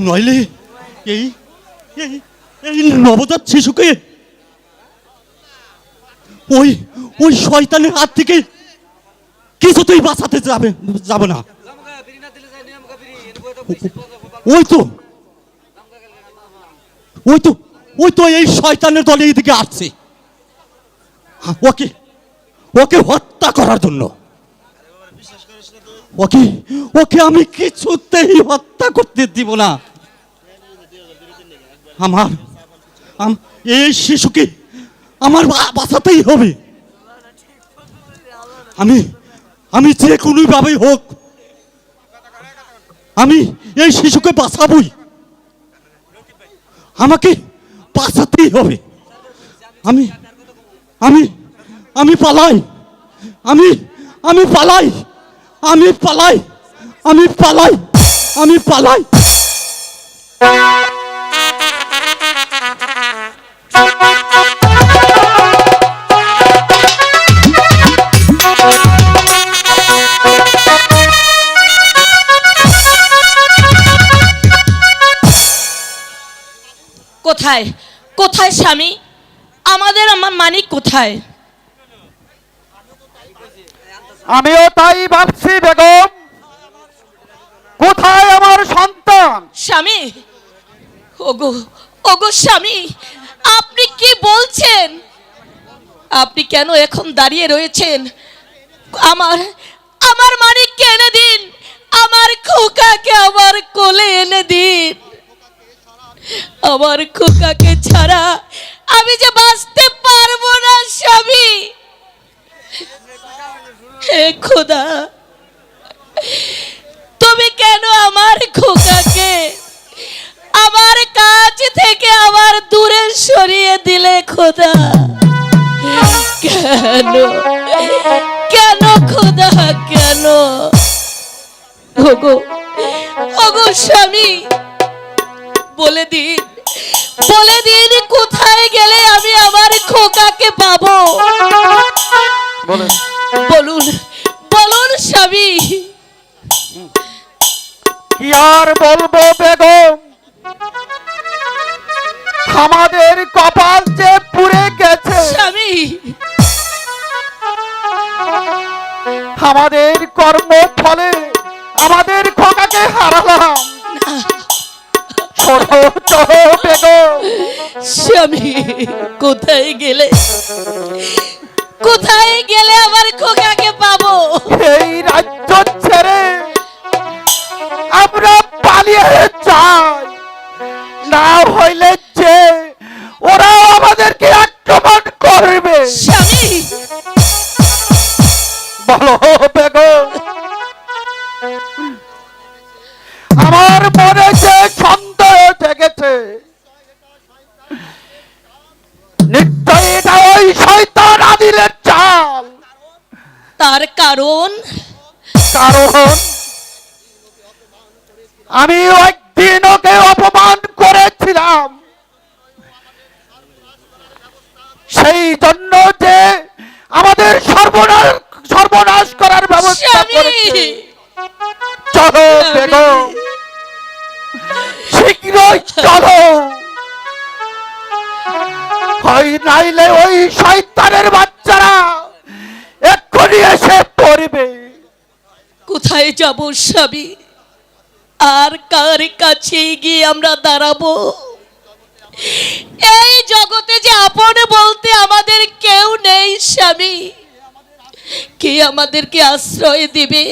নইলে এই এই এই নবজাত শিশুকে ওই ওই শয়তানের হাত থেকে কিছুতেই বাঁচাতে যাবে না। ওই তো ওই তো ওই তো এই শয়তানের দলে এইদিকে আসছে ওকে ওকে হত্যা করার জন্য। ওকে ওকে আমি কিছুতেই হত্যা করতে দিব না। আমার এই শিশুকে আমার বাঁচাতেই হবে। আমি আমি যে কোনো ভাবে হোক আমি এই শিশুকে বাঁচাবই। আমাকে বাঁচাতেই হবে। আমি আমি আমি পালাই আমি আমি পালাই আমি পালাই আমি পালাই আমি পালাই। কোথায় কোথায় স্বামী? আমার মানিক কোথায়? আমিও তাই ভাবছি বেগম, কোথায় আমার সন্তান? স্বামী, ওগো ওগো স্বামী, আপনি কি বলছেন? আপনি কেন এখন দাঁড়িয়ে রয়েছেন? আমার আমার মানিককে এনে দিন, আমার খোকাকে আমার কোলে এনে দিন। আমার খোকাকে ছাড়া আমি যে বাঁচতে পারবো না স্বামী। হে খোদা, তুমি কেন আমার খোকাকে আমার কাছ থেকে আবার দূরে সরিয়ে দিলে খোদা? কেন কেন খোদা কেন? ওগো ওগো স্বামী, বলে দিন কোথায় গেলে আমি আমার খোকাকে পাবো? বলুন বলুন স্বামী। কি আর বলবো বেগম, আমাদের কপাল যে পুড়ে গেছে। স্বামী, আমাদের কর্ম ফলে আমাদের খোকাকে হারালাম। চলো চলো বেগম। স্বামী, কোথায় গেলে আমার খোকাকে পাবো? এই রাজ্য ছেড়ে আমরা পালিয়ে যাই, না হইলে যে ওরা আমাদেরকে আক্রমণ করবে। স্বামী, বলো বেগম, আমার মনে যে সন্দেহ জেগেছে, নিশ্চয় এটা ওই শয়তান আদিলের চাল। তার কারণ আমি একদিন ওকে অপমান করেছিলাম, সেই জন্য যে আমাদের সর্বনাশ করার ব্যবস্থা করেছে। চলো বেগম, শীঘ্রই চলো, হয় নাইলে ওই শয়তানের বাচ্চারা এক্ষুনি এসে পড়বে। কোথায় যাব স্বামী? আর কার কাছে গিয়ে আমরা দাঁড়াবো? এই জগতে যে আপন বলতে আমাদের কেউ নেই স্বামী। কে আমাদেরকে আশ্রয় দিবে?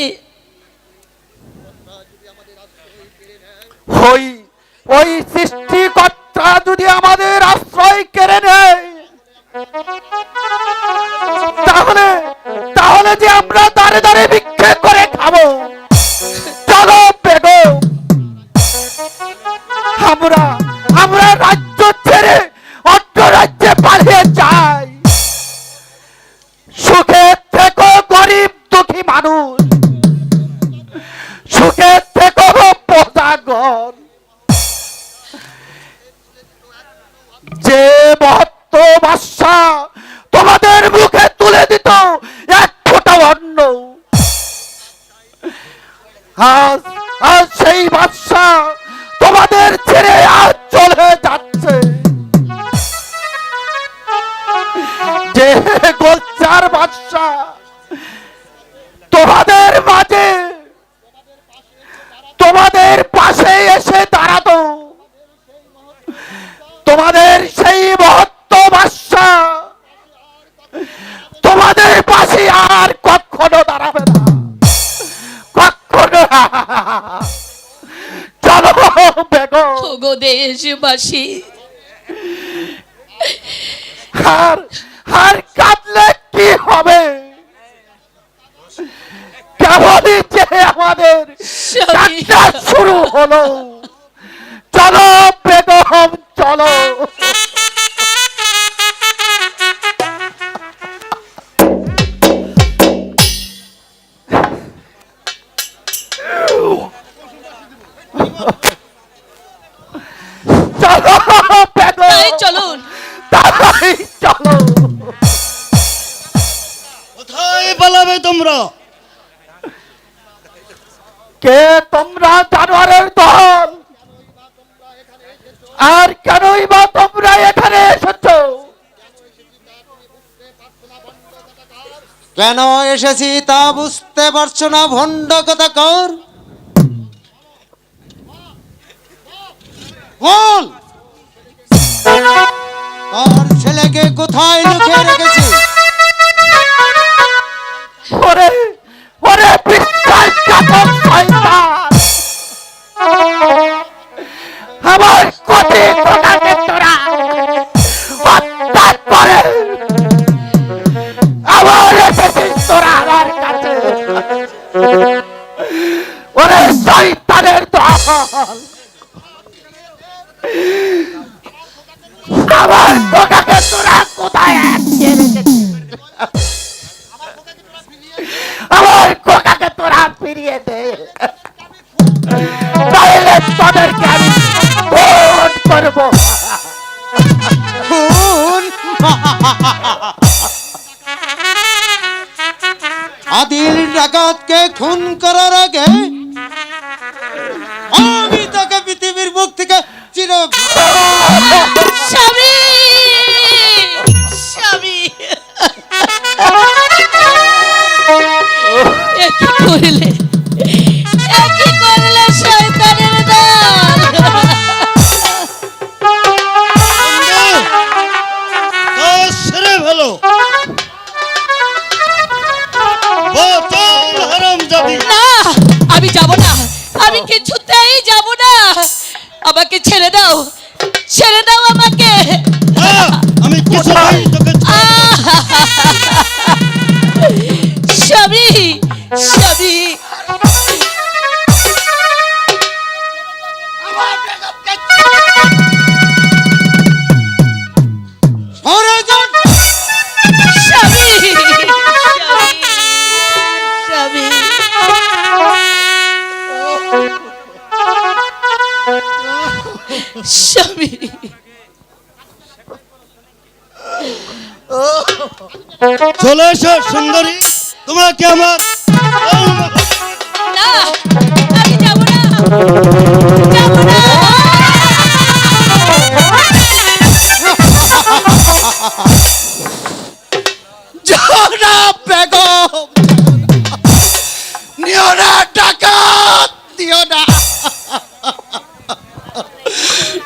ওই সৃষ্টিকর্তা যদি আমাদের আশ্রয় কেড়ে নেয়, তাহলে যে আমরা দাঁড়ে দাঁড়ে ভিক্ষে করে খাবো। চলো বেগম, আমরা রাজ্য ছেড়ে অন্য রাজ্যে পালিয়ে যাই। সুখে থেকো গরিব দুঃখী মানুষ, সুখে থেকো প্রজাগণ। যে মহত্ব বাদশা তোমাদের মুখে তুলে দিত এক ফোঁটা অন্ন, আজ সেই বাদশা তোমার গো দেশবাসী। আর আর কাঁদলে কি হবে? কেবলই যে আমাদের স্বামী। যাত্রা শুরু হলো। চলো বেগম চলো। চলো বেগম, তাই চলুন। তাই চলো। কোথায় পালাবে তোমরা? কে তোমরা জানোয়ারের দল? আর কেনই বা তোমরা এখানে এসেছো? কেন এসেছি তা বুঝতে পারছো না ভণ্ড কথাকর? বল, তোর ছেলেকে কোথায় লুকিয়ে রেখেছিস? ওরে ওরে বিশ্বাসঘাতক শয়তান! আমার কোটি কোটাকে তোরা হত্যা করে আবার এসেছিস তোরা আমার কাছে। ওরে শয়তানের দল! আমার কোটাকে তোরা কোথায় আটকে রেখেছিস? আমার কোকাকে তোরা ফিরিয়ে দে, তাহলে তোদেরকে আমি খুন করবো। খুন? আদিল ডাকাতকে খুন করার আগে আমি তাকে পৃথিবীর মুখ থেকে চির স্বামী, স্বামী, এ কি করলে, এ কি করলে শয়তানের দল! সেরে ফেলো। বোতল হারামজাদি। না, আমি যাব না, আমি কিছুতেই যাব না। আমাকে ছেড়ে দাও, ছেড়ে দাও আমাকে। আমি কিছুই তোকে স্বামী, স্বামী, সরে যান। স্বামী, স্বামী, স্বামী, স্বামী। চলে এসো সুন্দরী, তোমাকে আমার না, আমি যাব না, যাব না। জনাব বেগম, নিও না ডাকাত, নিও না,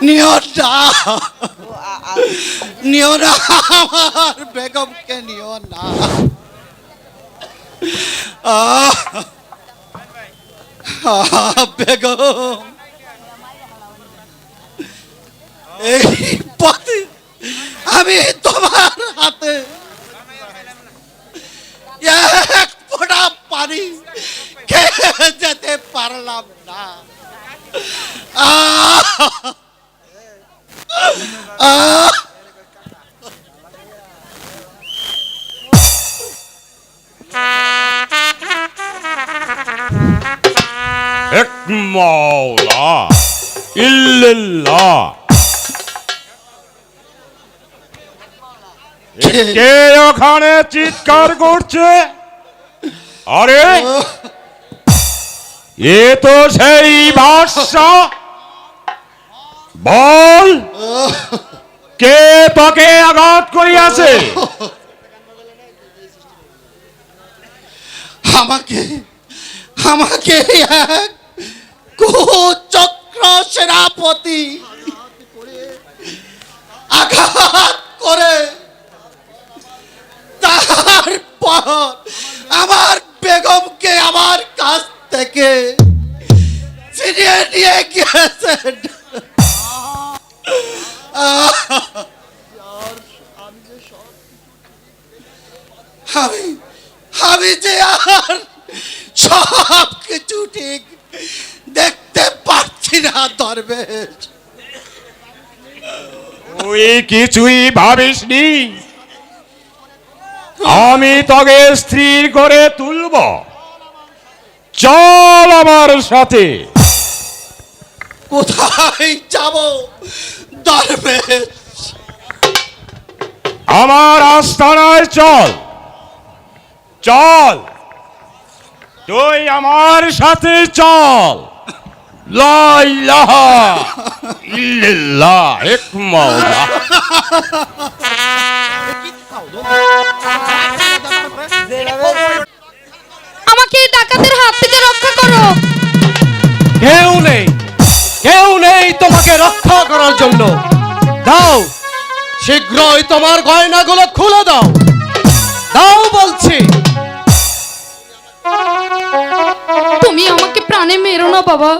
নিও না, নিও না আমার বেগমকে, নিও না। বেগম, এই পথে আমি তোমার হাতে এক ফোঁটা পানি খেয়ে যেতে পারলাম না। এক মাওলা ইল্লাল্লাহ। কে ওখানে চিৎকার করছে? আরে এ তো সেই বাদশা। বল, কে তোকে আঘাত করিয়াছে? আমাকে আমাকে এক কুচক্র সেনাপতি আঘাত করে তারপর আমার বেগমকে আমার কাছ থেকে ছিনিয়ে নিয়ে গিয়েছেন। আমি আমি যে আর সব কিছু ঠিক দেখতে পাচ্ছি না দরবেশ। তুই কিছুই ভাবিসনি আমি তোকে স্থির করে তুলব। চল আমার সাথে। কোথায় যাব দরবেশ? আমার আস্তানায় চল। চল, তুই আমার সাথে চল। লা ইলাহা ইল্লাল্লাহ এক মাওলা। আমাকে এই ডাকাতের হাত থেকে রক্ষা করো। কেউ নেই, কেউ নেই তোমাকে রক্ষা করার জন্য। দাও, শীঘ্রই তোমার গয়নাগুলো খুলে দাও। দাও বলছি। তুমি আমাকে প্রাণে মেরো না বাবা।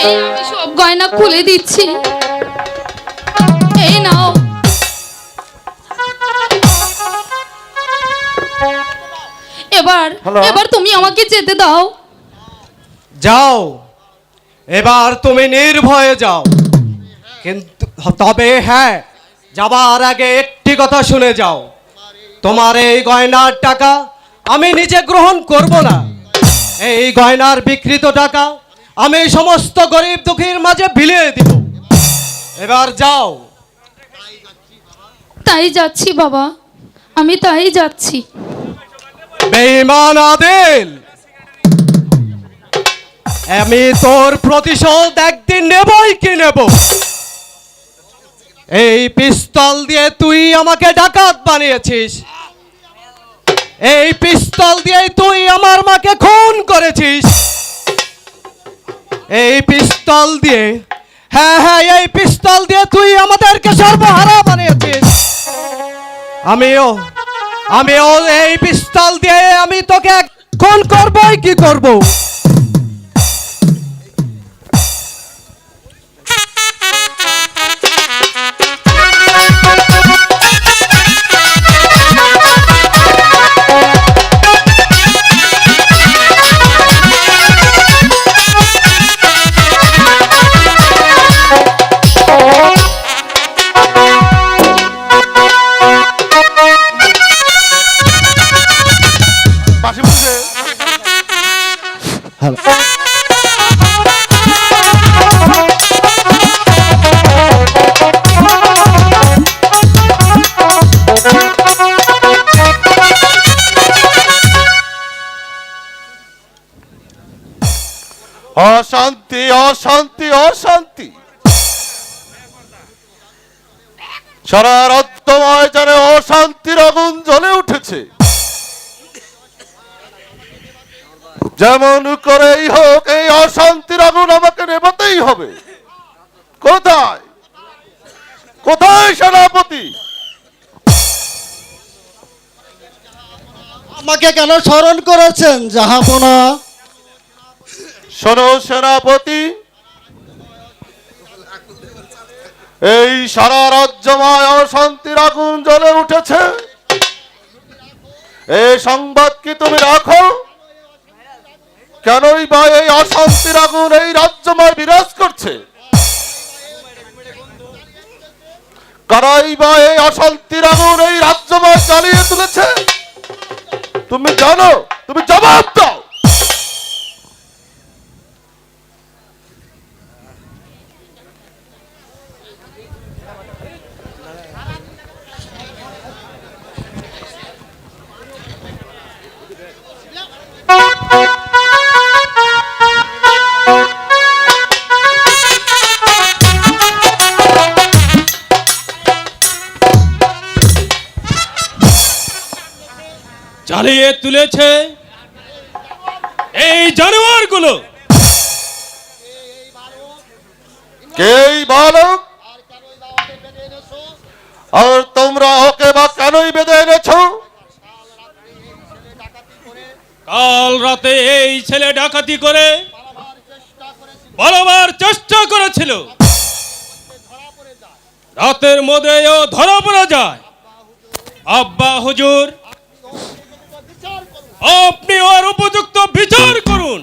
এই আমি সব গয়না খুলে দিচ্ছি, এই নাও। এবার এবার তুমি আমাকে যেতে দাও। যাও, এবার তুমি নির্ভয়ে যাও। কিন্তু তবে হ্যাঁ, যাবার আগে একটি কথা শুনে যাও। তোমার এই গয়নার টাকা আমি নিজে গ্রহণ করব না। এই গয়নার বিকৃত টাকা আমি সমস্ত গরিব দুঃখীর মাঝে বিলিয়ে দিব। এবার যাও। তাই যাচ্ছি বাবা, আমি তাই যাচ্ছি। বেঈমান আদিল, আমি তোর প্রতিশোধ একদিন নেবই কি নেব। এই পিস্তল দিয়ে তুই আমাকে ডাকাত বানিয়েছিস। এই পিস্তল দিয়ে তুই আমার মাকে খুন করেছিস। এই পিস্তল দিয়ে, হ্যাঁ হ্যাঁ, এই পিস্তল দিয়ে তুই আমাদেরকে সর্বহারা বানিয়েছিস। আমিও আমিও এই পিস্তল দিয়ে আমি তোকে খুন করবই কি করব। বাসি বুঝে অশান্তি অশান্তি অশান্তি সারা রাজ্যময় জানে অশান্তির আগুন জ্বলে উঠেছে। যেমন করেই হোক এই অশান্তির আগুন আমাকে নেভাতেই হবে। কোথায় কোথায় সেনাপতি? আমাকে কেন স্মরণ করেছেন জাহাপনা? শোনো সেনাপতি, এই সারা রাজ্যময় অশান্তির আগুন জ্বলে উঠেছে। এই সংবাদ কি তুমি রাখো? কেনই বা এই অশান্তির আগুন এই রাজ্যময় বিরাজ করছে? কারাই বা এই অশান্তির আগুন এই রাজ্যময় জ্বালিয়ে তুলেছে? তুমি জানো? তুমি জবাব দাও। চালিয়ে তুলেছে এই জানোয়ারগুলো। কেই বালক, আর তোমরা ওকে বা কেনই বেঁধে এনেছো? কাল রাতে এই ছেলে ডাকাতি করে পালাবার চেষ্টা করেছিল। রাতের মধ্যেও ধরা পড়া যায়। আব্বা হুজুর, আপনি ওর উপযুক্ত বিচার করুন,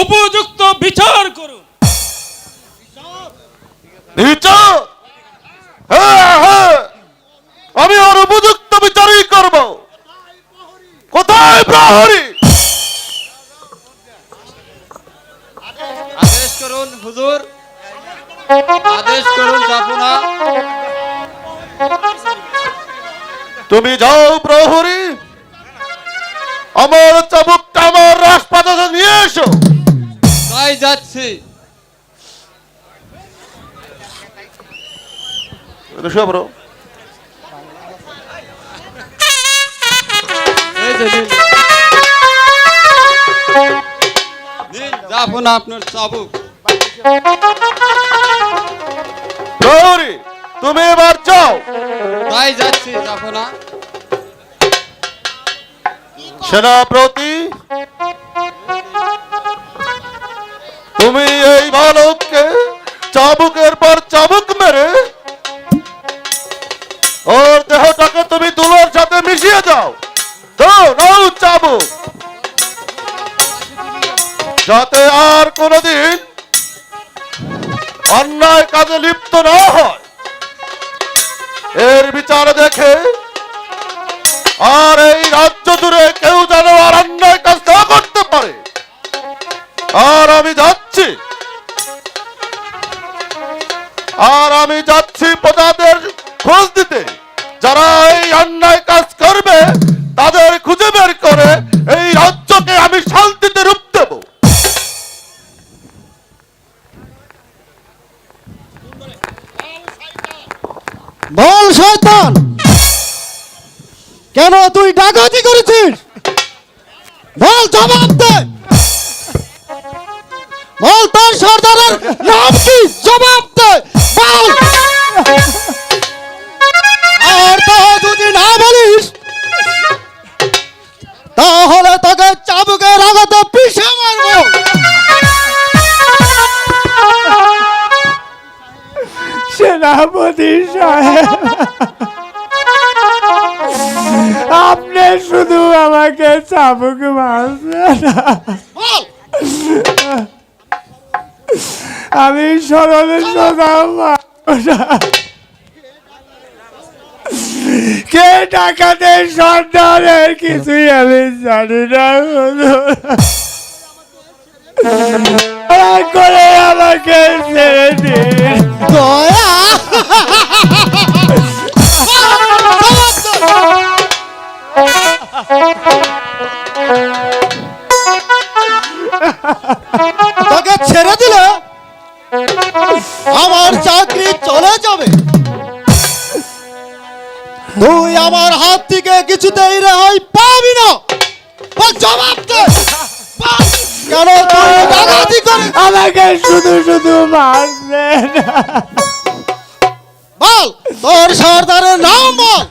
উপযুক্ত বিচার করুন। বিচার? হ্যাঁ হ্যাঁ, আমি ওর উপযুক্ত বিচারই করব। কোথায় প্রহরী? আদেশ করুন হুজুর, আদেশ করুন যাপনা। তুমি যাও প্রহরী, আমার চাবুকটা আমার রাজপাথে নিয়ে এসো। তাই যাচ্ছি। শুভ্র, এই যে নিন। নিন যাপনা আপনার চাবুক। প্রহরী, তুমি এবার যাও। তাই যাচ্ছি যাপনা। সেনাপতি, তুমি এই বালককে চাবুকের পর চাবুক মেরে ওর দেহটাকে তুমি তুলোর সাথে মিশিয়ে দাও। দাও নাও চাবুক, যাতে আর কোনোদিন অন্যায় কাজে লিপ্ত না হয়। এর বিচার দেখে আর এই রাজ্য জুড়ে কেউ যেন আর অন্যায় কাজ না করতে পারে। আর আমি যাচ্ছি প্রজাদের খোঁজ দিতে। যারা এই অন্যায় কাজ করবে তাদের খুঁজে বের করে এই রাজ্যকে আমি শান্তিতে রূপ দেব। বল শয়তান, কেন তুই ডাকাতি করেছিস? বল, জবাব দে। বল, তোর সর্দারের নাম কি? জবাব দে, বল। আর তো যদি না বলিস তাহলে তোকে চাবুকের আঘাতে পিষে মারবো। সেনাপতি সাহেব, আপনি শুধু আমাকে চাবুক মারছেন, আমি সরল সোজা মানুষ। কে ডাকাতের সন্তানের কিছুই আমি জানি না। দয়া করে আমাকে ছেড়ে দিন। দয়া? তোকে ছেড়ে দিলে আমার চাকরি চলে যাবে। তুই আমার হাত থেকে কিছুতেই রেহাই পাবি না। বল, জবাব দে। বল, কেন তুই ডাকাতি করে? আমাকে শুধু শুধু মারছেন। বল, তোর সর্দারের নাম বল।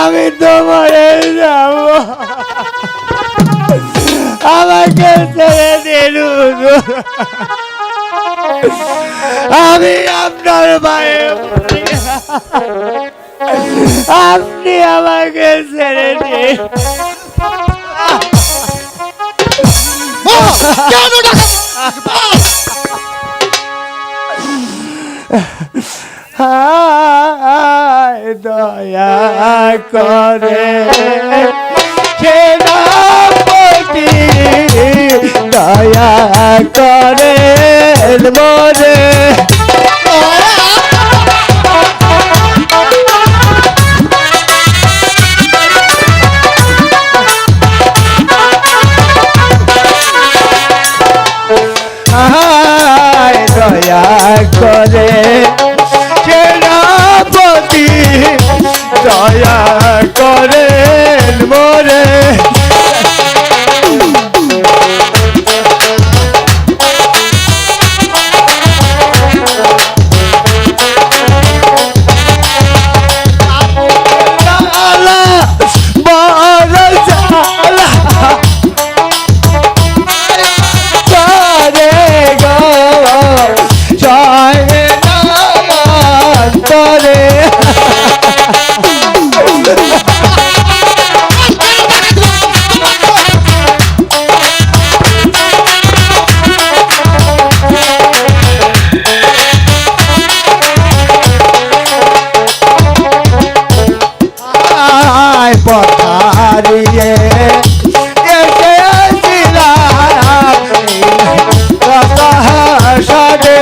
আমি তো মরে যাব, আমাকে ছেড়ে দিন হুজুর। আমি আপনার ভাইয়ে, আপনি আমাকে ছেড়ে দিন। বল, কেন ডাকাতি? বল। হায় দয়া করে সেনাপতি, দয়া করে মরে। হায় দয়া করে সেনাপতি, দয়া করে মরে। পথারিয়ে এসেছিলাম সাদে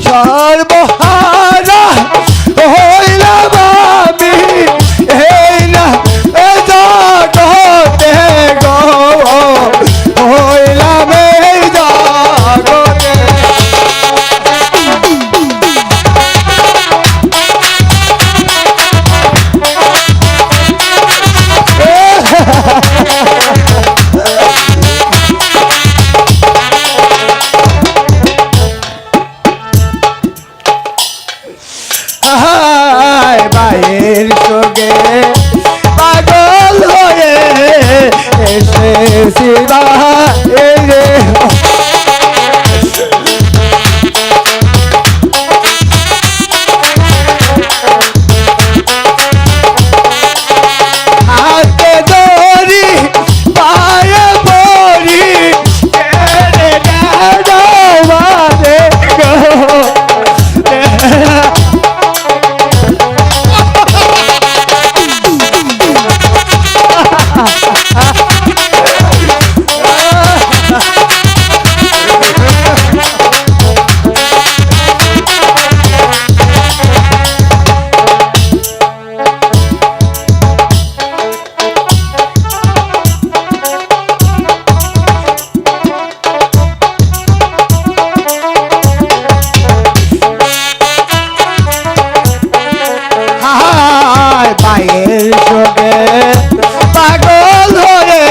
সর্বহারা হইলাম আমি এই না জগতে গো হইলাম এই জগতে বাইয়ের সঙ্গে পাগল হয়ে এসেছি বাইরে হাতে ধরি পায়ে পড়ি কেড়ে গেল বাদে গো পায়ের সঙ্গে পাগল হয়ে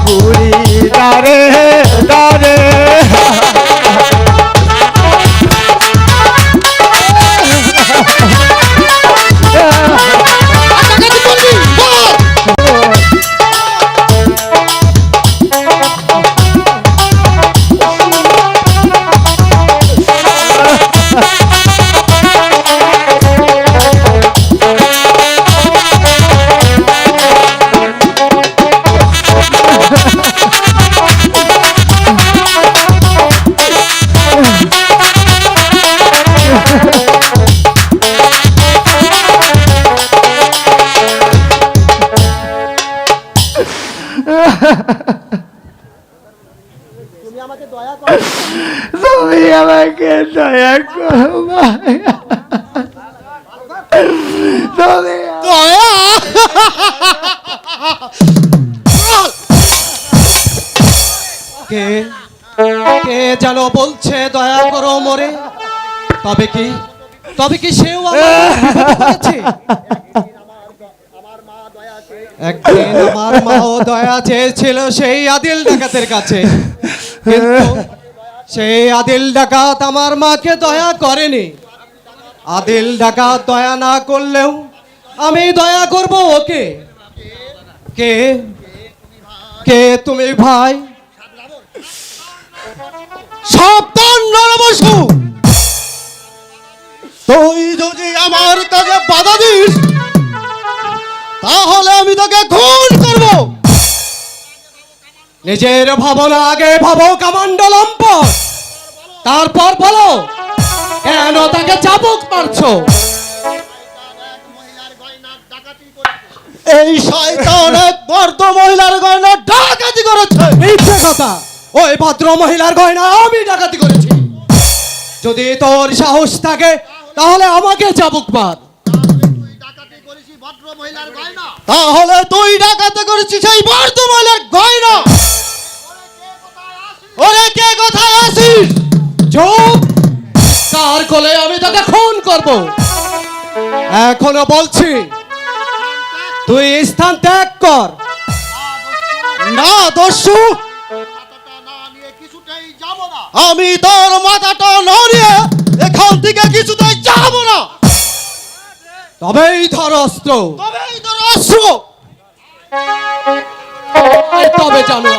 ঘুরি দারে দারে তুমি আমাকে দয়া করো মায়া। তুমি দয়া কে কে যেন বলছে দয়া করো মোরে, তবে কি সেও আমার বিপদে পড়েছে? একদিন আমার মাও দয়া চেয়েছিল সেই আদিল ডাকাতের কাছে, কিন্তু সেই আদিল ডাকাত আমার মাকে দয়া করেনি। আদিল ডাকাত দয়া না করলেও আমি দয়া করব ওকে। কে কে তুমি ভাই? সাবধান নরবসু, তুই যদি আমার কাজে বাধা দিস তাহলে আমি তোকে খুন করব। নিজের ভাবনা আগে ভাবো কামান্ডলম্প, তারপর বলো কেন তাকে চাবুক মারছো? এই শয়তান এক ভদ্র মহিলার গয়না ডাকাতি করেছে। মিথ্যে কথা, ওই ভদ্র মহিলার গয়না আমি ডাকাতি করেছি। যদি তোর সাহস থাকে তাহলে আমাকে চাবুক মার। তাহলে তুই ডাকাতি করেছিস সেই ভদ্র মহিলার গয়না। ওরে কে কোথায় আছিস? চুপ! কার কোলে আমি তোকে খুন করব? এখনো বলছি তুই স্থান ত্যাগ কর। না দস্যু, আমি তোর মাথাটা নড়িয়ে এখান থেকে কিছুতেই যাব না। তবেই ধর অস্ত্র, তবেই তোর অস্ত্র। তবে জানো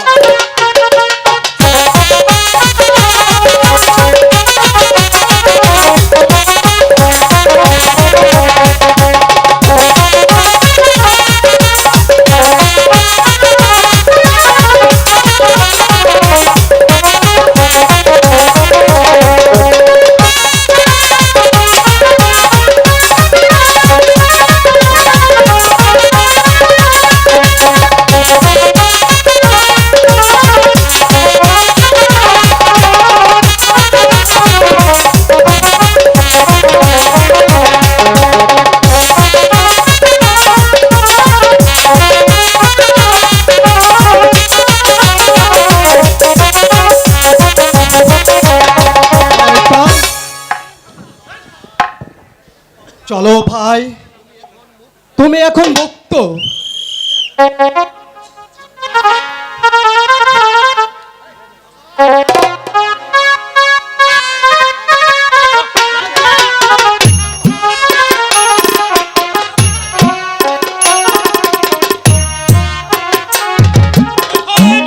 চলো ভাই, তুমি এখন মুক্ত।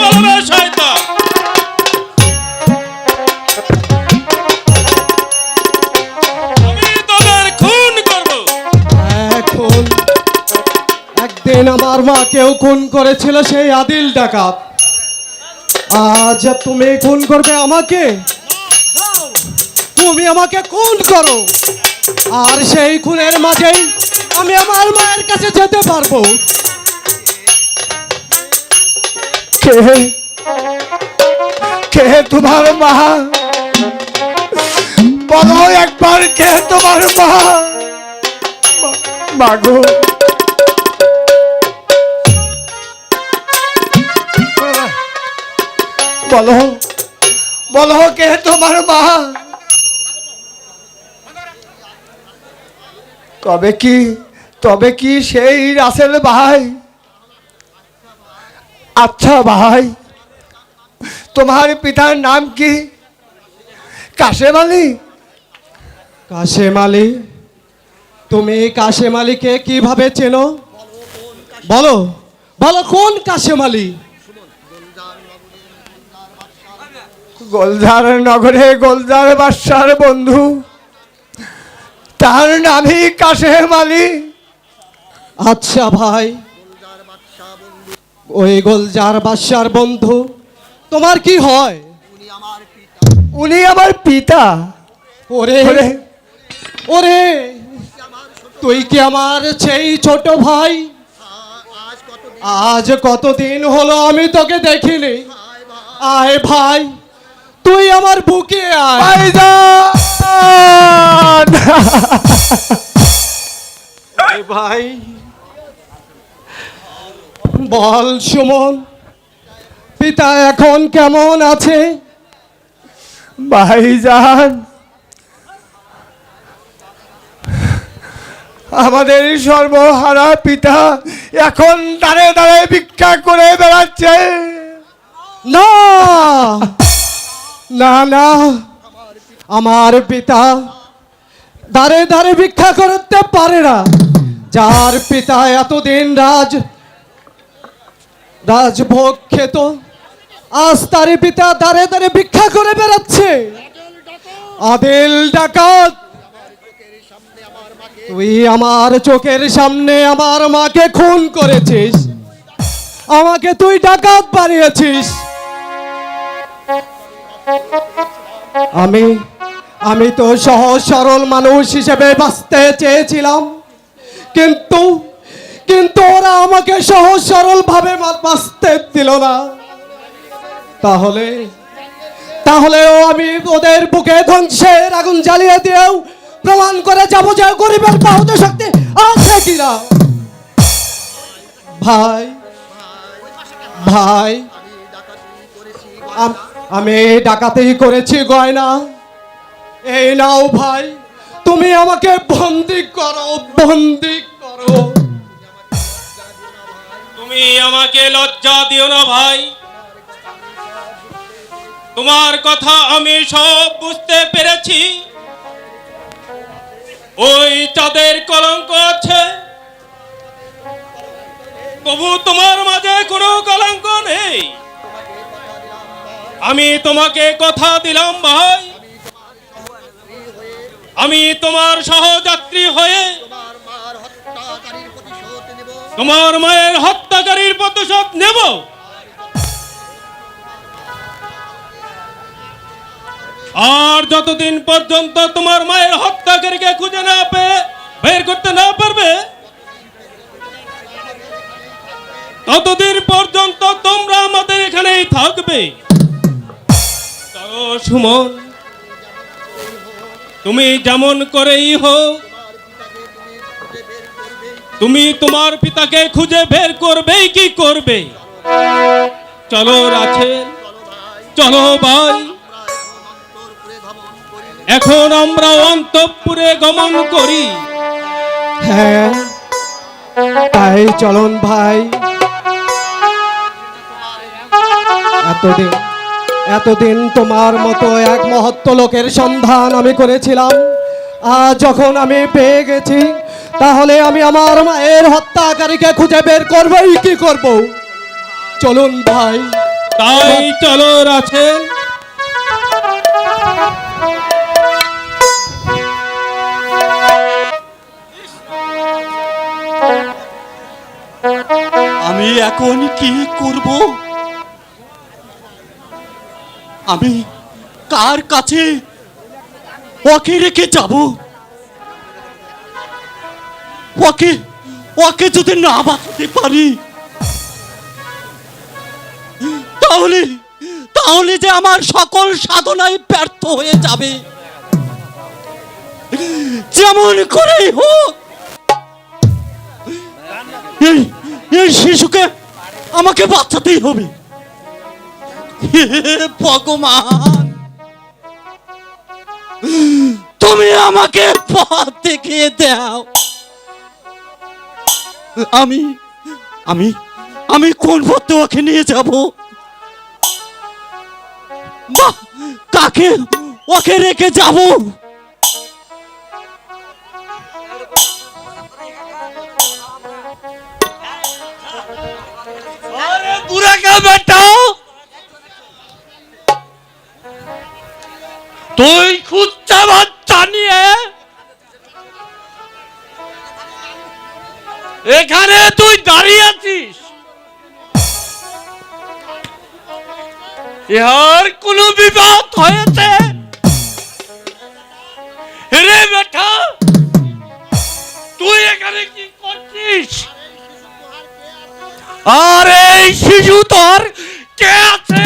বলবে শয়তান, আমি তোদের খুন করব। এখন একদিন আমার মাকেও খুন করেছিল সেই আদিল ডাকাত, আজ তুমি খুন করবে আমাকে? তুমি আমাকে খুন করো, আর সেই খুনের মাঝেই আমি আমার মায়ের কাছে যেতে পারবো। কে কে তোমার মা? বলো একবার, কে তোমার মা? মাগো, বলো বলো, কে তোমার মা? তবে কি সেই রাসেল ভাই? আচ্ছা ভাই, তোমার পিতার নাম কি? কাশেম আলী? কাশেম আলী? তুমি কাশেম আলীকে কিভাবে চেনো? বলো বলো, কোন কাশেম আলী? গোলজার নগরে গোলজার বাদশার বন্ধু, তার নামই কাশেম আলী। আচ্ছা ভাই, ওই গোলজার বাদশার বন্ধু তোমার কি হয়? উনি আমার পিতা। ওরে ওরে, ওরে, তুই কি আমার সেই ছোট ভাই? আজ কতদিন হলো আমি তোকে দেখিনি। আয় ভাই, তুই আমার বুকে আয়। ভাইজান! এই ভাই, বল সুমন, পিতা এখন কেমন আছে? ভাইজান, আমাদের সর্বহারা পিতা এখন দাঁড়ে দাঁড়ে ভিক্ষা করে বেড়াচ্ছে। না না না, আমার পিতা দাঁড়ে দাঁড়ে ভিক্ষা করতে পারে না। যার পিতা এতদিন রাজভোগ খেত, আজ তার পিতা দাঁড়ে দাঁড়ে ভিক্ষা করে বেড়াচ্ছে। আদিল ডাকাত, তুই আমার চোখের সামনে আমার মাকে খুন করেছিস, আমাকে তুই ডাকাত বানিয়েছিস। আমি তো সহজ সরল মানুষ হিসেবে বাঁচতে চেয়েছিলাম, কিন্তু ওরা আমাকে সহজ সরল ভাবে বাঁচতে দিল না। তাহলেও আমি ওদের বুকে ধ্বংসের আগুন জ্বালিয়ে দিয়েও প্রমাণ করে যাবো যে গরিবের বাহুতে শক্তি আছে কিনা। ভাই ভাই, আমি ডাকাতি করেছি গয়না। এই নাও ভাই, তুমি আমাকে বন্দি করো, বন্দি করো। তুমি আমাকে লজ্জা দিও না ভাই, তোমার কথা আমি সব বুঝতে পেরেছি। ওই চাঁদের কলঙ্ক আছে, তবু তোমার মাঝে কোনো কলঙ্ক নেই। আমি তোমাকে কথা দিলাম ভাই, আমি তোমার সহযাত্রী হয়ে তোমার মায়ের হত্যাকারীর প্রতিশোধ নেব। আর যতদিন পর্যন্ত তোমার মায়ের হত্যাকারীকে খুঁজে না পেয়ে বের করতে না পারবে, ততদিন পর্যন্ত তোমরা আমাদের এখানেই থাকবে। সুমন, তুমি যেমন করেই হোক, তুমি তোমার পিতাকে খুঁজে বের করবেই কি করবে। চলো রাছেল, চলো ভাই, এখন আমরা অন্তঃপুরে গমন করি। হ্যাঁ, তাই চলন ভাই। এতদিন তোমার মতো এক মহত্ব লোকের সন্ধান আমি করেছিলাম। আজ যখন আমি পেয়ে গেছি, তাহলে আমি আমার মায়ের হত্যাকারীকে খুঁজে বের করবই কি করব। চলুন ভাই। তাই চলো রাছেল। আমি এখন কি করব? আমি কার কাছে ওকে রেখে যাব? ওকে ওকে যদি না বাঁচাতে পারি, তাহলে তাহলে যে আমার সকল সাধনায় ব্যর্থ হয়ে যাবে। যেমন করেই হোক এই শিশুকে আমাকে বাঁচাতেই হবে। হে ভগবান, তুমি আমাকে পথ দেখিয়ে দাও। আমি আমি আমি কোন পথে ওকে নিয়ে যাব? বা কাকে ওকে রেখে যাব? अरे बुरा क्या बेटा, তুই খুঁজতে বাচ্চা নিয়ে এখানে তুই দাঁড়িয়ে আছিস? ইহার কোনো বিপদ হয়েছে রে বেটা? তুই এখানে কি করছিস? আর এই শিশু তোর কে আছে?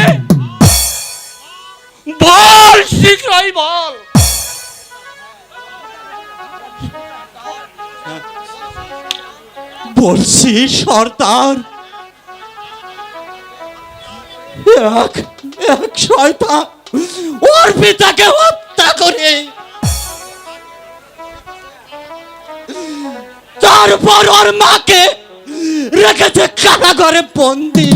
বল, শীঘ্রই বল। বলছি সর্দার, এক শয়তান ওর পিতাকে হত্যা করে তারপর ওর মাকে রেখেছে কারাগারে বন্দি।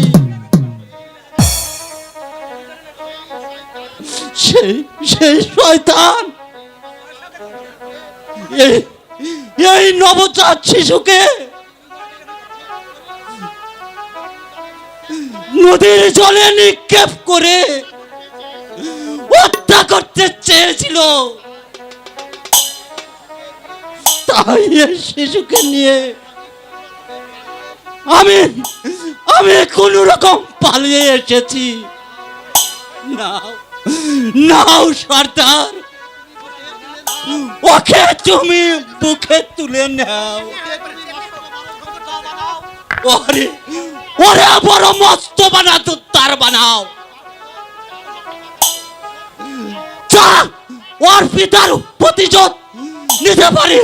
সেই শয়তান এই নবজাত শিশুকে নদীর জলে নিক্ষেপ করে হত্যা করতে চেয়েছিল। তাই এই শিশুকে নিয়ে আমি কোন রকম পালিয়ে এসেছি। নাও সর্দার, ওকে তুমি বুকে তুলে নাও। ওরে বড় মস্ত বানাতো তার বানাও। যা ওর পিতার প্রতিশোধ নিতে পারি।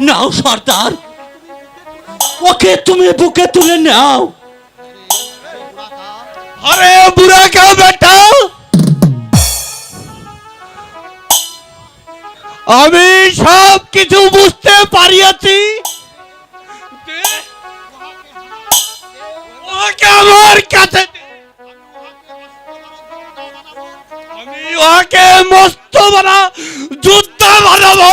নাও সর্দার, ওকে তুমি বুকে তুলে নাও। আরে বুড়া কা বেটা, আমি সব কিছু বুঝতে পারিয়াছি। ওকে আমার কাছে দে। আমি ওকে মস্ত বড় যুদ্ধ বানাবো।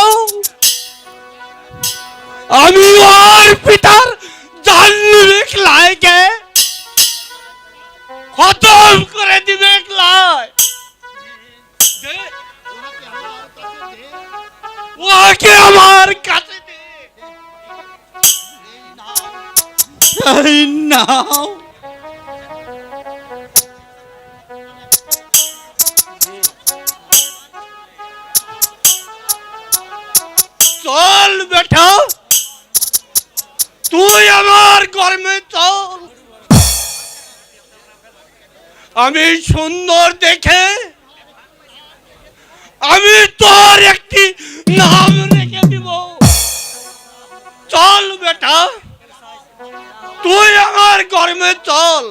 আমি ওর পিতার জান লাইকে খতম করে দিবে। ওকে আমার কাছে দে। এই নাও। চল বেটা, তুই আমার কর্মে চল। আমি সুন্দর দেখে আমি তোর একটি নাম রেখে দিব। চল বেটা, তুই আমার কর্মে চল।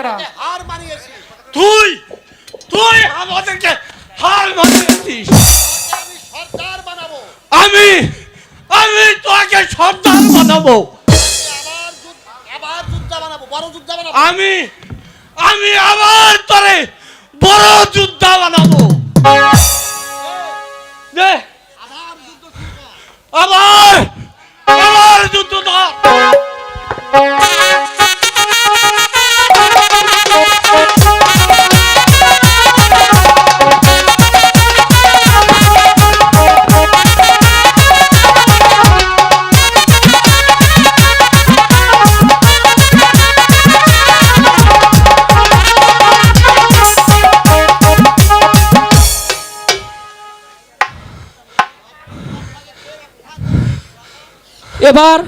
না। হার মানিয়েছি, তুই তুই আমাদেরকে হার মানিয়েছিস। আমি সর্দার বানাবো, আমি আমি তোকে সর্দার বানাবো। আবার যোদ্ধা বানাবো, বড় যোদ্ধা বানাবো। আমি আমি আবার তোরে বড় যোদ্ধা বানাবো। দে আবার যুদ্ধ শুরু কর। আবার আবার যুদ্ধ ধর। এবার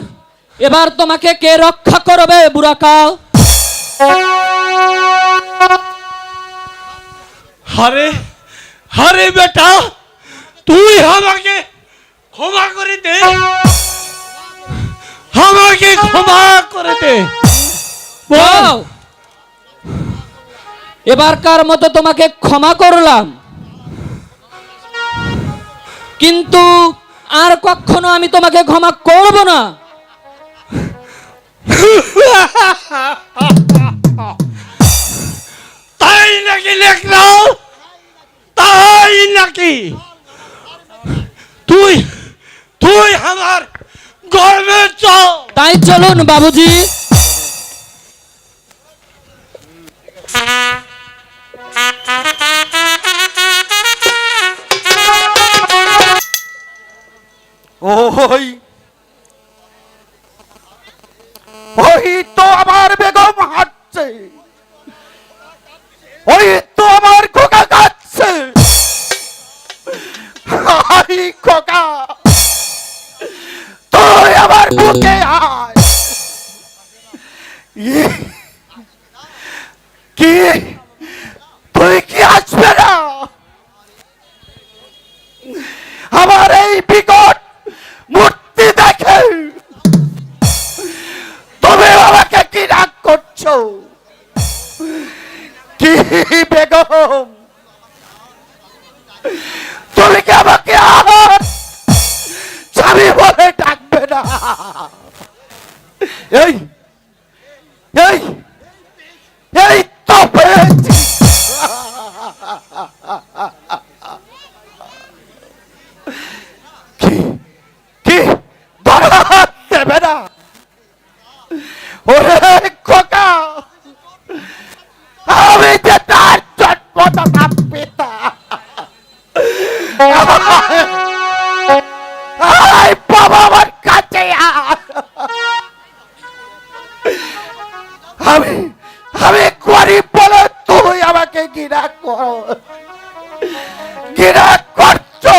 এবার তোমাকে কে রক্ষা করবে বুড়াকাল? আরে আরে বেটা, তুই আমাকে ক্ষমা করে দে, আমাকে ক্ষমা করে দে। বল, এবারকার মতো তোমাকে ক্ষমা করলাম, কিন্তু আর কখনো আমি তোমাকে ক্ষমা করব না। তাই নাকি লেখলাম? তাই নাকি? তুই তুই আমার গর্বে চল। তাই চলুন বাবুজি। ওই ওই তো আমার বেগম হাঁটছে, ওই তো আমার খোকা কাঁদছে। হাই খোকা, তুই আমার বুকে আয়। কি তুই কি আসবে না? আমার এই বিকট মূর্তি দেখে তুমি আমাকে কি রাগ করছো? কি বেগম, তুমি কি আমাকে আর স্বামী বলে ডাকবে না? এই এই এই তো পেয়েছি। কি কি ধরা দেবে না? ওরে খোকা, আমি যে তার জন্মদাতা পিতা। আয় বাবা আমার কাছে আয়। আমি আমি গরিব বলে তুই আমাকে ঘৃণা করো, ঘৃণা করছো।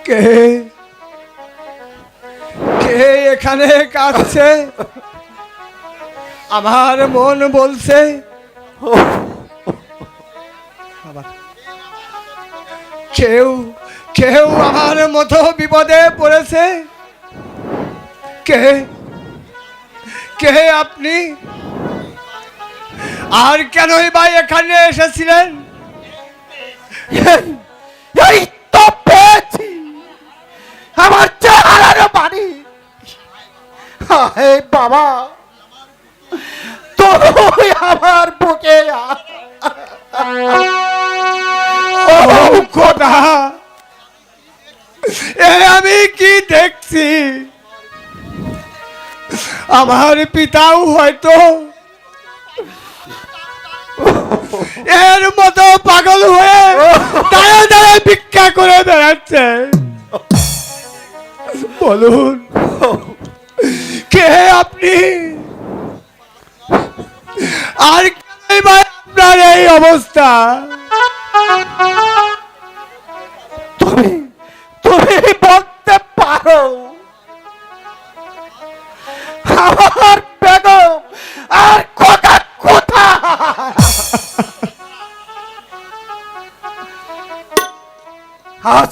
কে কে এখানে কাঁদছে? আমার মন বলছে কেউ কেউ আমার মতো বিপদে পড়েছে। কে কে আপনি? আর কেনই বা এখানে এসেছিলেন? এই তো পেয়েছি আমার চেহারার বাড়ি। হে বাবা, তুই আমার বুকে ও খোদা, এ আমি কি দেখছি? আমার পিতাও হয়তো এর মতো পাগল হয়ে দাঁড়ে দাঁড়ে ভিক্ষা করে বেড়াচ্ছে। বলুন, কে আপনি? আর কেনই বা আপনার এই অবস্থা? তুমি তুমি বলতে পারো আমার বেগম আর খোকা কোথায়? আজ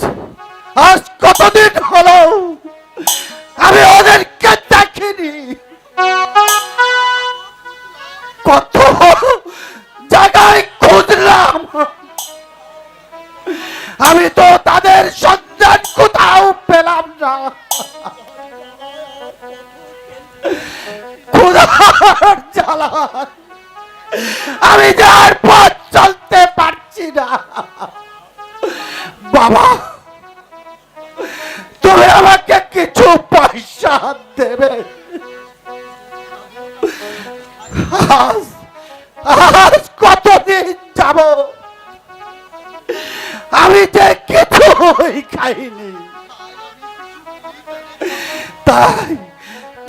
ক্ষুধার জ্বালায় আমি যার পথ চলতে পারছি না। বাবা, তুমি আমাকে কিছু পয়সা দেবে? আজ কতদিন যাব আমি যে কিছুই খাইনি, তাই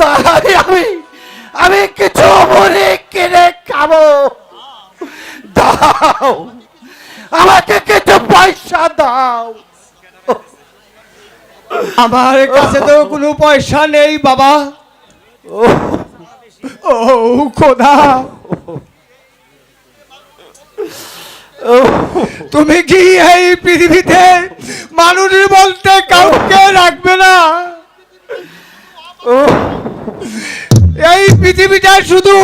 তাই আমি কিছু মুড়ি কিনে খাবো। দাও, আমাকে কিছু পয়সা দাও। আমার কাছে তো কোনো পয়সা নেই বাবা। ও খোদা, তুমি কি এই পৃথিবীতে মানুষ বলতে কাউকে রাখবে না? এই পৃথিবীটা শুধু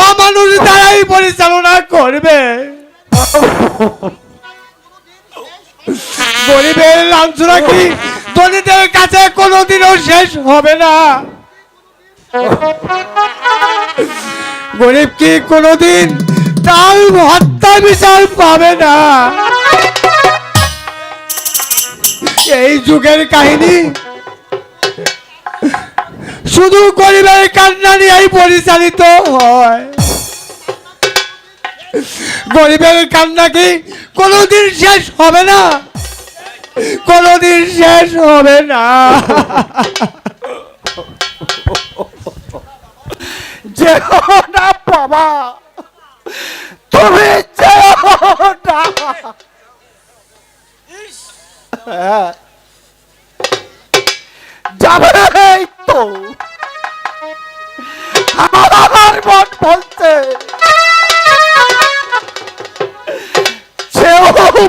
অমানুষ দ্বারাই পরিচালনা করবে। গরিবের লাঞ্ছনা কি ধনীদের কাছে কোনোদিনও শেষ হবে না? গরিব কি কোনোদিন তার হত্যা বিচার পাবে না? এই যুগের কাহিনী শুধু গরিবের কান্না নিয়েই পরিচালিত হয়। গরিবের কান্না কি কোনোদিন শেষ হবে না? কোনোদিন শেষ হবে না। যেও না বাবা, তুমি যেও না। যাবে তো, আমার মন বলতে সেও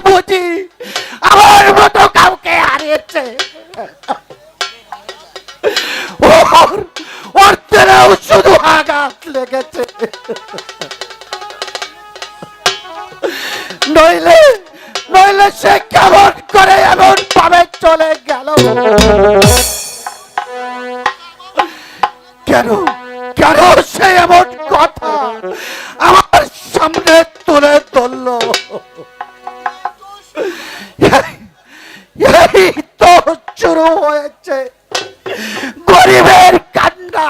বুঝি আমার মতো কাউকে হারিয়েছে। ওর তেরেও শুধু আঘাত লেগেছে, নইলে নইলে সে কেমন করে এমন ভাবে চলে গেল? কেন কেন সে এমন কথা আমার সামনে তুলে ধরল? এই তো শুরু হয়েছে গরিবের কান্না।